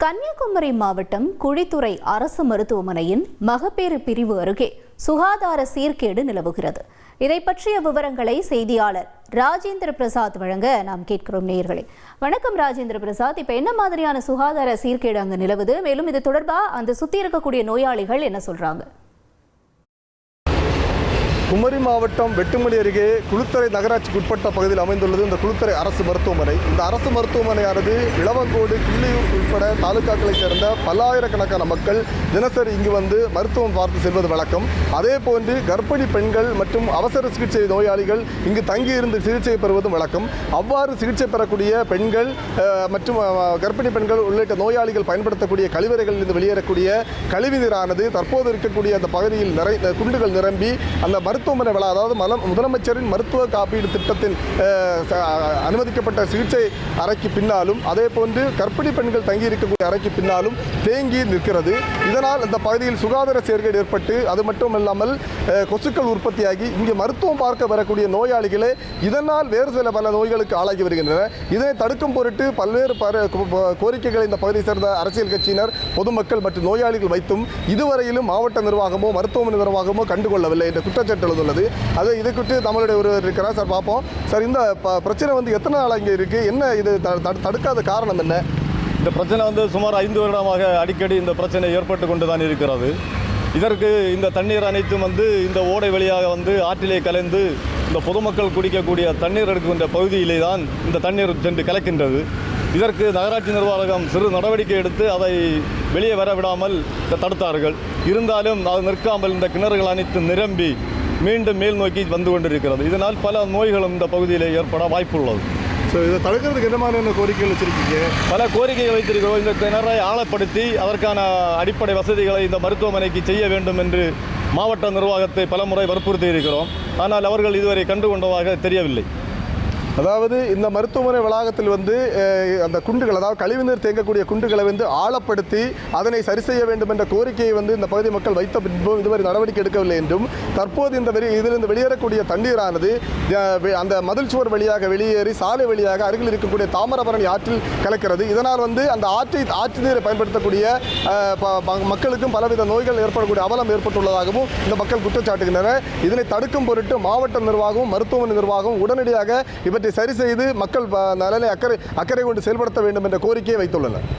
கன்னியாகுமரி மாவட்டம் குழித்துறை அரசு மருத்துவமனையின் மகப்பேறு பிரிவு அருகே சுகாதார சீர்கேடு நிலவுகிறது. இதை பற்றிய விவரங்களை செய்தியாளர் ராஜேந்திர பிரசாத் வழங்க நாம் கேட்கிறோம். நேயர்களே வணக்கம். ராஜேந்திர பிரசாத், இப்ப என்ன மாதிரியான சுகாதார சீர்கேடு அங்கு நிலவுது? மேலும் இது தொடர்பா அந்த சுத்தி இருக்கக்கூடிய நோயாளிகள் என்ன சொல்றாங்க? குமரி மாவட்டம் வெட்டுமலை அருகே குளித்துறை நகராட்சிக்கு உட்பட்ட பகுதியில் அமைந்துள்ளது இந்த குளித்துறை அரசு மருத்துவமனை. இந்த அரசு மருத்துவமனையானது இளவங்கோடு, கிள்ளியூர் உட்பட தாலுகாக்களை சேர்ந்த பல்லாயிரக்கணக்கான மக்கள் தினசரி இங்கு வந்து மருத்துவம் பார்த்து செல்வது வழக்கம். அதே போன்று கர்ப்பிணி பெண்கள் மற்றும் அவசர சிகிச்சை நோயாளிகள் இங்கு தங்கியிருந்து சிகிச்சை பெறுவதும் வழக்கம். அவ்வாறு சிகிச்சை பெறக்கூடிய பெண்கள் மற்றும் கர்ப்பிணி பெண்கள் உள்ளிட்ட நோயாளிகள் பயன்படுத்தக்கூடிய கழிவறைகளில் இருந்து வெளியேறக்கூடிய கழிவுநீரானது தற்போது இருக்கக்கூடிய அந்த பகுதியில் குண்டுகள் நிரம்பி அந்த மருத்துவமனை அதாவது முதலமைச்சரின் மருத்துவ காப்பீடு திட்டத்தின் அனுமதிக்கப்பட்ட சிகிச்சை அறைக்கு பின்னாலும் அதே போன்று கர்ப்பிணி பெண்கள் தங்கி இருக்கக்கூடிய அறைக்கு பின்னாலும் தேங்கி நிற்கிறது. இதனால் இந்த பகுதியில் சுகாதார சீர்கேடு ஏற்பட்டு அது மட்டும் இல்லாமல் கொசுக்கள் உற்பத்தியாகி இங்கே மருத்துவம் பார்க்க வரக்கூடிய நோயாளிகளே இதனால் வேறு சில பல நோய்களுக்கு ஆளாகி வருகின்றனர். இதனை தடுக்கும் பொருட்டு பல்வேறு கோரிக்கைகளை இந்த பகுதியை சேர்ந்த அரசியல் கட்சியினர், பொதுமக்கள் மற்றும் நோயாளிகள் வைத்தும் இதுவரையிலும் மாவட்ட நிர்வாகமோ மருத்துவமனை நிர்வாகமோ கண்டுகொள்ளவில்லை என்ற குற்றச்சாட்டு உள்ளது. அது இது குறித்து நம்மளுடைய ஒருவர் இருக்கிறார். சார், பார்ப்போம். சார், இந்த பிரச்சனை வந்து எத்தனை நாள் இங்கே இருக்கு? என்ன இது தடுக்காத காரணம் என்ன? இந்த பிரச்சனை வந்து சுமார் 5 வருடமாக அடிக்கடி இந்த பிரச்சனை ஏற்பட்டு கொண்டு தான் இருக்கிறது. இதற்கு இந்த தண்ணீர் அனைத்தும் வந்து இந்த ஓடை வழியாக வந்து ஆற்றிலே கலந்து இந்த பொதுமக்கள் குடிக்கக்கூடிய தண்ணீர் எடுக்கின்ற பகுதியிலே தான் இந்த தண்ணீர் சென்று கலக்கின்றது. இதற்கு நகராட்சி நிர்வாகம் சிறு நடவடிக்கை எடுத்து அதை வெளியே வர விடாமல் தடுத்தார்கள். இருந்தாலும் அது நிற்காமல் இந்த கிணறுகள் அனைத்தும் நிரம்பி மீண்டும் மேல் நோக்கி வந்து கொண்டிருக்கிறது. இதனால் பல நோய்களும் இந்த பகுதியில் ஏற்பட வாய்ப்புள்ளது. ஸோ இதை தடுக்கிறதுக்கு என்ன மாதிரியான கோரிக்கைகள் வச்சிருக்கீங்க? பல கோரிக்கைகள் வைத்திருக்கிறோம். இந்த கிணறை ஆழப்படுத்தி அதற்கான அடிப்படை வசதிகளை இந்த மருத்துவமனைக்கு செய்ய வேண்டும் என்று மாவட்ட நிர்வாகத்தை பலமுறை வற்புறுத்தி இருக்கிறோம். ஆனால் அவர்கள் இதுவரை கண்டுகொண்டதாக தெரியவில்லை. அதாவது இந்த மருத்துவமனை வளாகத்தில் வந்து அந்த குண்டுகள், அதாவது கழிவுநீர் தேங்கக்கூடிய குண்டுகளை வந்து ஆழப்படுத்தி அதனை சரி செய்ய வேண்டும் என்ற கோரிக்கையை வந்து இந்த பகுதி மக்கள் வைத்த பின்பும் இதுவரை நடவடிக்கை எடுக்கவில்லை என்றும், தற்போது இதிலிருந்து வெளியேறக்கூடிய தண்ணீரானது அந்த மதில் சுவர் வழியாக வெளியேறி சாலை வழியாக அருகில் இருக்கக்கூடிய தாமிரபரணி ஆற்றில் கலக்கிறது. இதனால் வந்து அந்த ஆற்று நீரை பயன்படுத்தக்கூடிய மக்களுக்கும் பலவித நோய்கள் ஏற்படக்கூடிய அவலம் ஏற்பட்டுள்ளதாகவும் இந்த மக்கள் குற்றச்சாட்டுகின்றனர். இதனை தடுக்கும் பொருட்டு மாவட்ட நிர்வாகமும் மருத்துவமனை நிர்வாகமும் உடனடியாக சரி செய்து மக்கள் நலனை அக்கறை கொண்டு செயல்படுத்த வேண்டும் என்ற கோரிக்கையை வைத்துள்ளனர்.